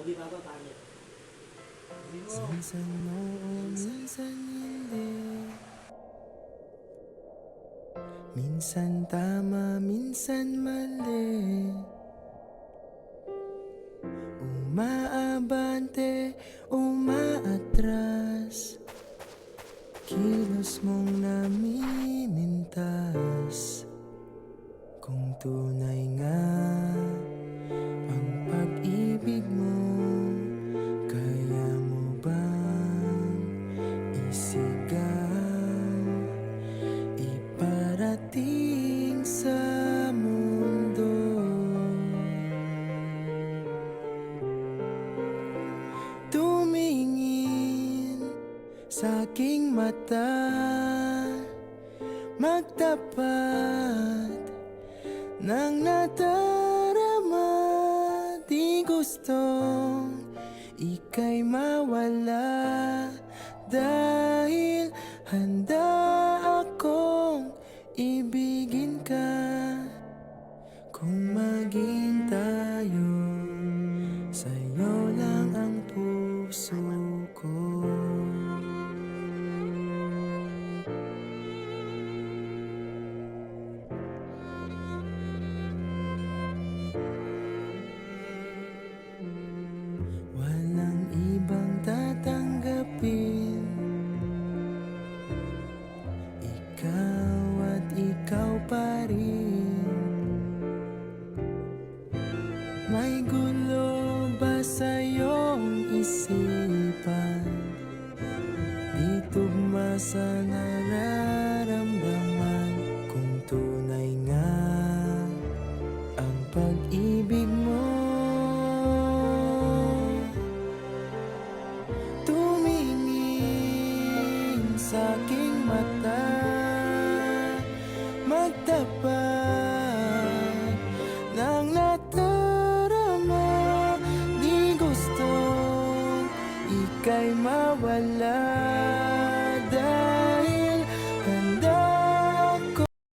di ba ba, pangit? Minsan oo, minsan hindi. Minsan tama, minsan mali. Umaabante, umaatras. Kilos mong namimintas. Kung tunay nga ang pag-ibig mo, kaya mo bang isigaw, iparating sa mundo? Tumingin sa aking mata, magtapat ng nadarama. Di gustong ika'y mawala, dahil handa akong ibigin ka. Kung maging tayo, sa'yo lang ang puso ko. Walang ibang tatanggapin, ikaw at ikaw pa rin. May gulo ba sa iyong isipan? Di tugma sa nararamdaman. Kung tunay nga ang pag-ibig mo, tumingin sa aking mata, magtapat ng nadarama. Di gustong ika'y mawala,